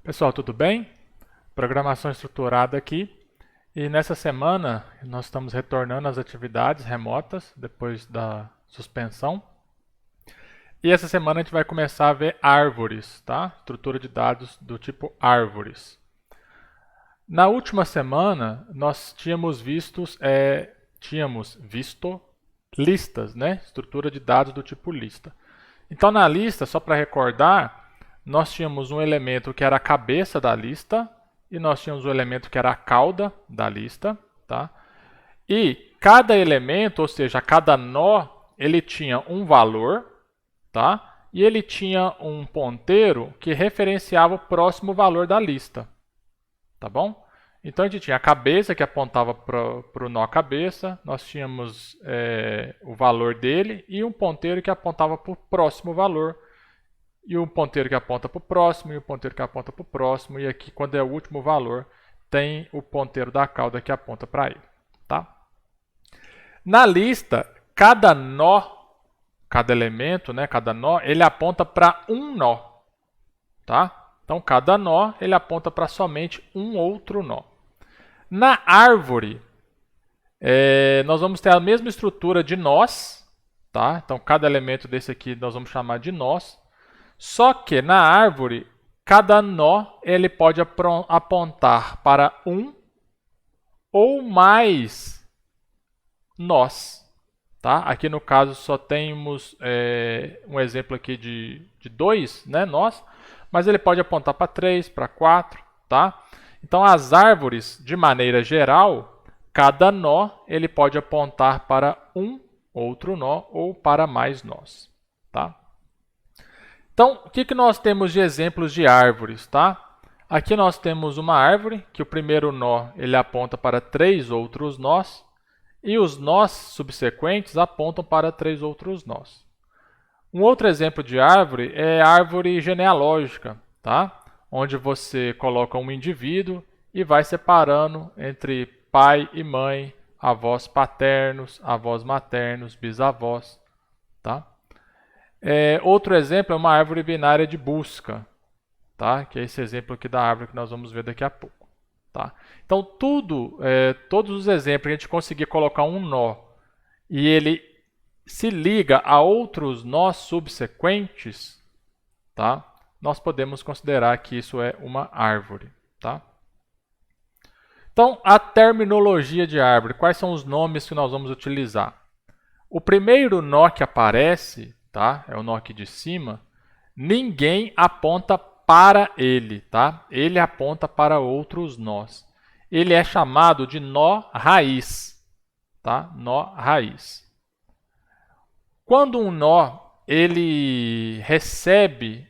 Pessoal, tudo bem? Programação estruturada aqui. E nessa semana nós estamos retornando às atividades remotas depois da suspensão. E essa semana a gente vai começar a ver árvores, tá? Estrutura de dados do tipo árvores. Na última semana nós tínhamos visto listas, né? Estrutura de dados do tipo lista. Então na lista, só para recordar, nós tínhamos um elemento que era a cabeça da lista e nós tínhamos um elemento que era a cauda da lista, tá? E cada elemento, ou seja, cada nó, ele tinha um valor, tá? E ele tinha um ponteiro que referenciava o próximo valor da lista, tá bom? Então a gente tinha a cabeça que apontava para o nó cabeça, nós tínhamos o valor dele e um ponteiro que apontava para o próximo valor, e um ponteiro que aponta para o próximo, e um ponteiro que aponta para o próximo, e aqui, quando é o último valor, tem o ponteiro da cauda que aponta para ele. Tá? Na lista, cada nó, cada elemento, né, cada nó, ele aponta para um nó. Tá? Então, cada nó ele aponta para somente um outro nó. Na árvore, nós vamos ter a mesma estrutura de nós. Tá? Então, cada elemento desse aqui nós vamos chamar de nós. Só que na árvore, cada nó ele pode apontar para um ou mais nós. Tá? Aqui no caso só temos um exemplo aqui de dois, né, nós, mas ele pode apontar para 3, para 4. Tá? Então as árvores, de maneira geral, cada nó ele pode apontar para um outro nó ou para mais nós. Tá? Então, o que nós temos de exemplos de árvores? Tá? Aqui nós temos uma árvore, que o primeiro nó ele aponta para 3 outros nós, e os nós subsequentes apontam para 3 outros nós. Um outro exemplo de árvore é a árvore genealógica, tá? Onde você coloca um indivíduo e vai separando entre pai e mãe, avós paternos, avós maternos, bisavós. Tá? Outro exemplo é uma árvore binária de busca, tá? Que é esse exemplo aqui da árvore que nós vamos ver daqui a pouco. Tá? Então, todos os exemplos que a gente conseguir colocar um nó e ele se liga a outros nós subsequentes, tá? Nós podemos considerar que isso é uma árvore. Tá? Então, a terminologia de árvore, quais são os nomes que nós vamos utilizar? O primeiro nó que aparece, tá? É o nó aqui de cima, ninguém aponta para ele, tá? Ele aponta para outros nós. Ele é chamado de nó raiz, tá? Nó raiz. Quando um nó ele recebe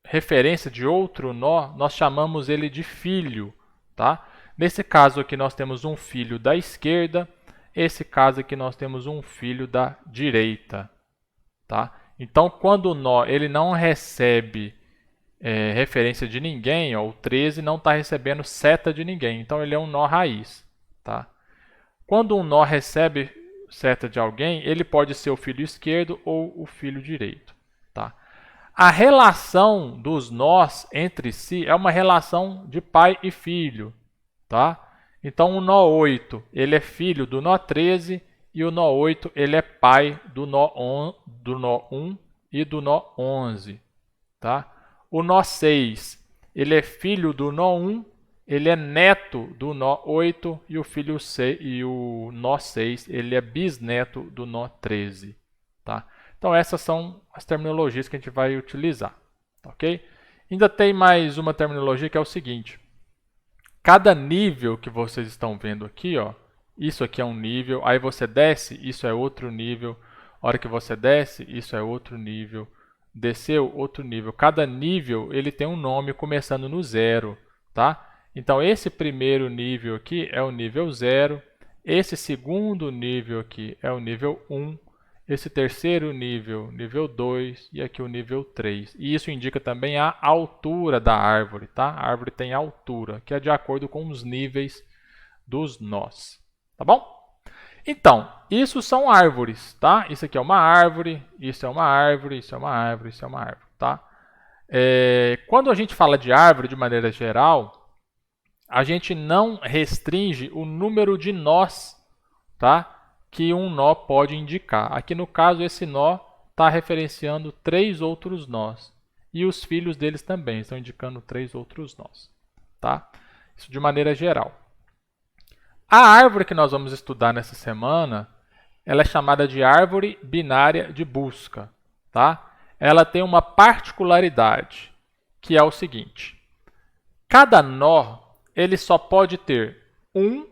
referência de outro nó, nós chamamos ele de filho, tá? Nesse caso aqui nós temos um filho da esquerda, esse caso aqui nós temos um filho da direita. Tá? Então, quando o nó ele não recebe referência de ninguém, ó, o 13 não está recebendo seta de ninguém, então ele é um nó raiz. Tá? Quando um nó recebe seta de alguém, ele pode ser o filho esquerdo ou o filho direito. Tá? A relação dos nós entre si é uma relação de pai e filho. Tá? Então, o nó 8 ele é filho do nó 13 e o nó 8 ele é pai do nó 1 e do nó 11. Tá? O nó 6 ele é filho do nó 1, ele é neto do nó 8 e o nó 6 ele é bisneto do nó 13. Tá? Então, essas são as terminologias que a gente vai utilizar. Ok? Ainda tem mais uma terminologia que é o seguinte. Cada nível que vocês estão vendo aqui, ó, isso aqui é um nível, aí você desce, isso é outro nível, a hora que você desce, isso é outro nível, desceu, outro nível. Cada nível ele tem um nome começando no 0. Tá? Então, esse primeiro nível aqui é o nível 0, esse segundo nível aqui é o nível 1, esse terceiro nível, nível 2, e aqui o nível 3. E isso indica também a altura da árvore. Tá? A árvore tem altura, que é de acordo com os níveis dos nós. Tá bom? Então, isso são árvores. Tá? Isso aqui é uma árvore, isso é uma árvore, isso é uma árvore, isso é uma árvore. Tá? Quando a gente fala de árvore de maneira geral, a gente não restringe o número de nós, tá? Que um nó pode indicar. Aqui no caso, esse nó está referenciando 3 outros nós. E os filhos deles também estão indicando 3 outros nós. Tá? Isso de maneira geral. A árvore que nós vamos estudar nessa semana, ela é chamada de árvore binária de busca. Tá? Ela tem uma particularidade, que é o seguinte. Cada nó ele só pode ter um,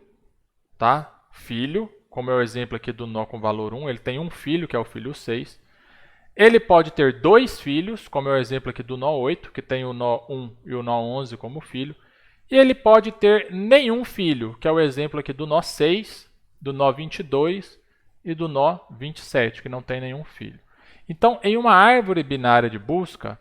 tá? Filho, como é o exemplo aqui do nó com valor 1, ele tem um filho, que é o filho 6. Ele pode ter 2 filhos, como é o exemplo aqui do nó 8, que tem o nó 1 e o nó 11 como filho. E ele pode ter nenhum filho, que é o exemplo aqui do nó 6, do nó 22 e do nó 27, que não tem nenhum filho. Então, em uma árvore binária de busca,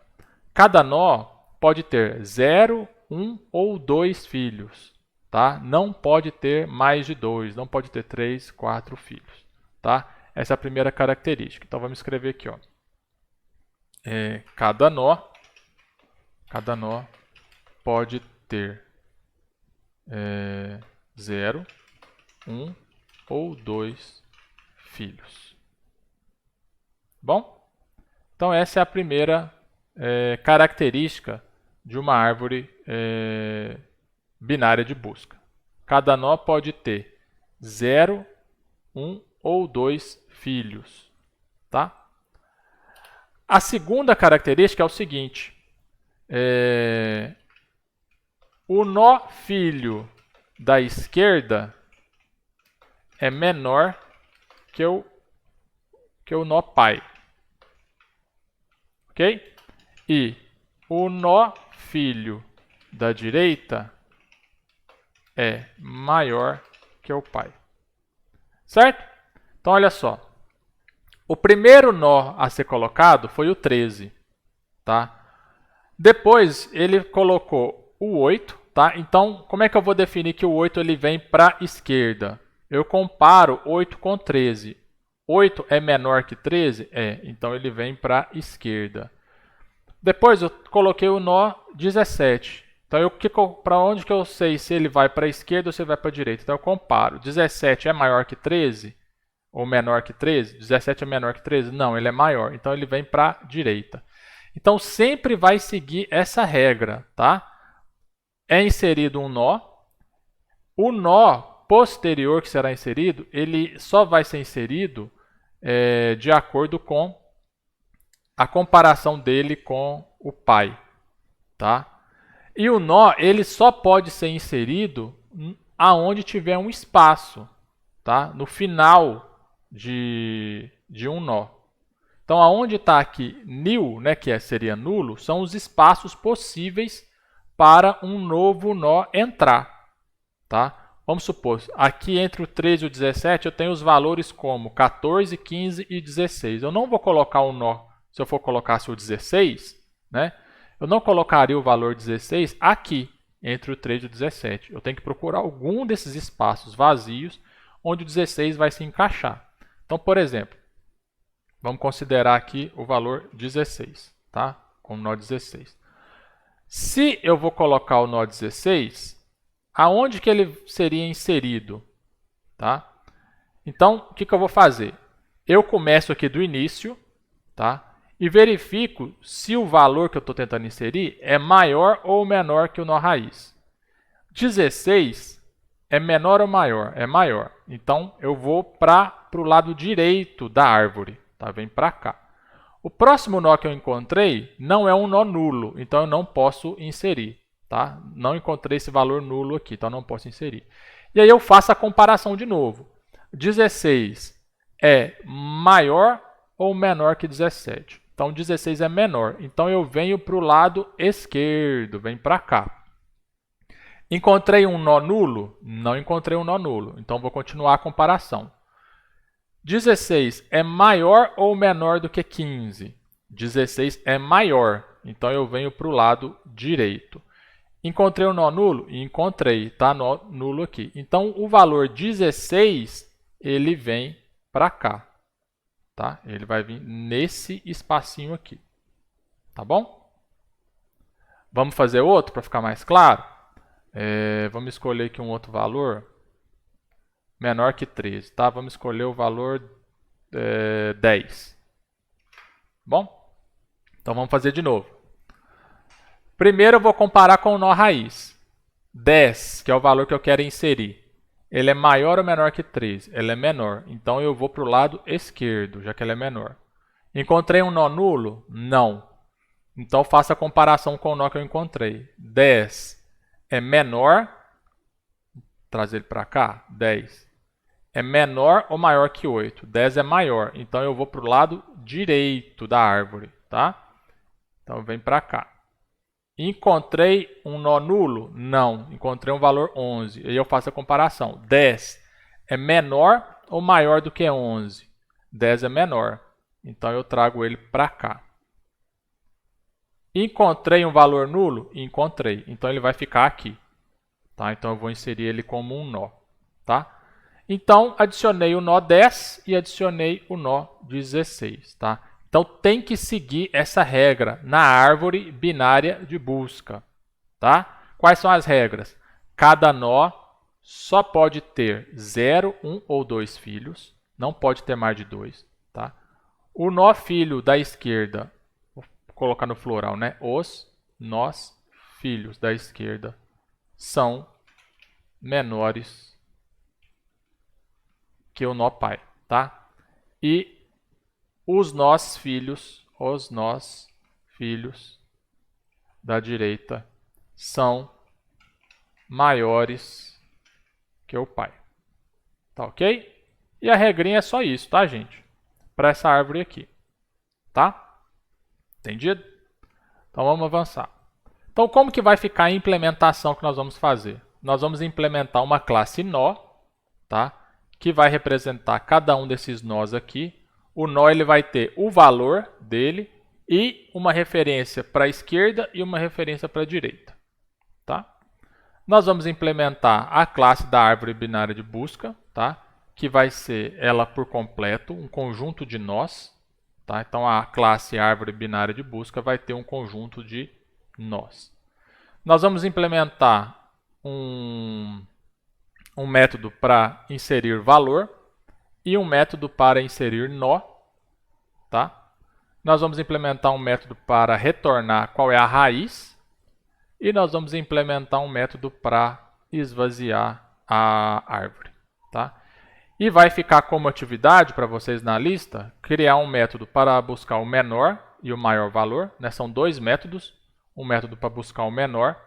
cada nó pode ter 0, 1 ou 2 filhos. Tá? Não pode ter mais de 2, não pode ter 3, 4 filhos. Tá? Essa é a primeira característica. Então, vamos escrever aqui. Ó. Cada nó pode ter 0, 1 ou 2 filhos. Bom? Então, essa é a primeira característica de uma árvore binária de busca. Cada nó pode ter 0, 1 ou 2 filhos. Tá? A segunda característica é o seguinte. O nó filho da esquerda é menor que o nó pai. Ok? E o nó filho da direita é maior que o pai. Certo? Então, olha só. O primeiro nó a ser colocado foi o 13. Tá? Depois, ele colocou o 8. Tá? Então, como é que eu vou definir que o 8 ele vem para a esquerda? Eu comparo 8 com 13. 8 é menor que 13? Então ele vem para a esquerda. Depois eu coloquei o nó 17. Então, para onde que eu sei se ele vai para a esquerda ou se ele vai para a direita? Então, eu comparo. 17 é maior que 13? Ou menor que 13? 17 é menor que 13? Não, ele é maior. Então, ele vem para a direita. Então, sempre vai seguir essa regra. Tá? É inserido um nó. O nó posterior que será inserido, ele só vai ser inserido de acordo com a comparação dele com o pai. Tá? E o nó ele só pode ser inserido aonde tiver um espaço. Tá? No final de um nó. Então, aonde está aqui nil, né, que seria nulo, são os espaços possíveis para um novo nó entrar. Tá? Vamos supor, aqui entre o 13 e o 17 eu tenho os valores como 14, 15 e 16. Eu não vou colocar um nó, se eu for colocar o 16, né? Eu não colocaria o valor 16 aqui, entre o 13 e o 17. Eu tenho que procurar algum desses espaços vazios onde o 16 vai se encaixar. Então, por exemplo, vamos considerar aqui o valor 16, tá? Com o nó 16. Se eu vou colocar o nó 16, aonde que ele seria inserido? Tá? Então, o que eu vou fazer? Eu começo aqui do início, tá? E verifico se o valor que eu estou tentando inserir é maior ou menor que o nó raiz. 16 é menor ou maior? É maior. Então, eu vou para o lado direito da árvore. Tá? Vem para cá. O próximo nó que eu encontrei não é um nó nulo, então eu não posso inserir. Tá? Não encontrei esse valor nulo aqui, então não posso inserir. E aí eu faço a comparação de novo. 16 é maior ou menor que 17? Então, 16 é menor. Então, eu venho para o lado esquerdo, venho para cá. Encontrei um nó nulo? Não encontrei um nó nulo. Então, vou continuar a comparação. 16 é maior ou menor do que 15? 16 é maior. Então, eu venho para o lado direito. Encontrei um nó nulo? Encontrei. Está nó nulo aqui. Então, o valor 16, ele vem para cá. Tá? Ele vai vir nesse espacinho aqui. Tá bom? Vamos fazer outro para ficar mais claro? Vamos escolher aqui um outro valor menor que 13, tá? Vamos escolher o valor 10. Bom? Então vamos fazer de novo. Primeiro eu vou comparar com o nó raiz. 10, que é o valor que eu quero inserir. Ele é maior ou menor que 13? Ele é menor. Então eu vou para o lado esquerdo, já que ele é menor. Encontrei um nó nulo? Não. Então faça a comparação com o nó que eu encontrei. 10 é menor. Vou trazer ele para cá. 10 é menor ou maior que 8? 10 é maior. Então eu vou para o lado direito da árvore. Tá? Então vem para cá. Encontrei um nó nulo? Não. Encontrei um valor 11. E eu faço a comparação. 10 é menor ou maior do que 11? 10 é menor. Então eu trago ele para cá. Encontrei um valor nulo? Encontrei. Então ele vai ficar aqui. Tá? Então eu vou inserir ele como um nó. Tá? Então adicionei o nó 10 e adicionei o nó 16. Tá? Então tem que seguir essa regra na árvore binária de busca. Tá? Quais são as regras? Cada nó só pode ter 0, 1 ou 2 filhos. Não pode ter mais de 2. Tá? O nó filho da esquerda, vou colocar no plural, né? Os nós filhos da esquerda são menores que o nó pai. Tá? E os nós filhos da direita são maiores que o pai. Tá ok? E a regrinha é só isso, tá, gente? Para essa árvore aqui. Tá? Entendido? Então vamos avançar. Então como que vai ficar a implementação que nós vamos fazer? Nós vamos implementar uma classe nó, tá? Que vai representar cada um desses nós aqui. O nó ele vai ter o valor dele e uma referência para a esquerda e uma referência para a direita. Tá? Nós vamos implementar a classe da árvore binária de busca, tá? Que vai ser ela por completo, um conjunto de nós. Tá? Então a classe árvore binária de busca vai ter um conjunto de nós. Nós vamos implementar um método para inserir valor e um método para inserir nó. Tá? Nós vamos implementar um método para retornar qual é a raiz. E nós vamos implementar um método para esvaziar a árvore. Tá? E vai ficar como atividade para vocês na lista, criar um método para buscar o menor e o maior valor. Né? São dois métodos, um método para buscar o menor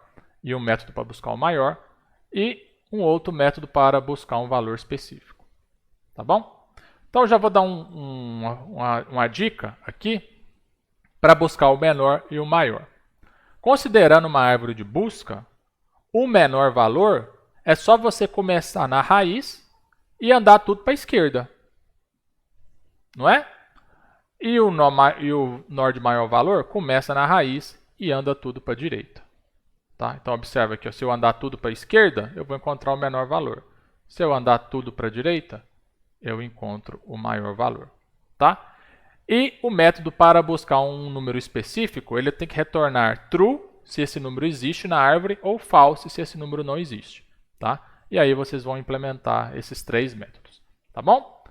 e um método para buscar o maior. E um outro método para buscar um valor específico. Tá bom? Então, eu já vou dar uma dica aqui para buscar o menor e o maior. Considerando uma árvore de busca, o menor valor é só você começar na raiz e andar tudo para a esquerda. Não é? E o nó de maior valor começa na raiz e anda tudo para a direita. Tá? Então, observa aqui, se eu andar tudo para a esquerda, eu vou encontrar o menor valor. Se eu andar tudo para a direita, eu encontro o maior valor. Tá? E o método para buscar um número específico, ele tem que retornar true, se esse número existe na árvore, ou false, se esse número não existe. Tá? E aí vocês vão implementar esses três métodos. Tá bom?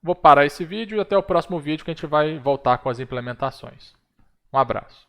Vou parar esse vídeo e até o próximo vídeo que a gente vai voltar com as implementações. Um abraço.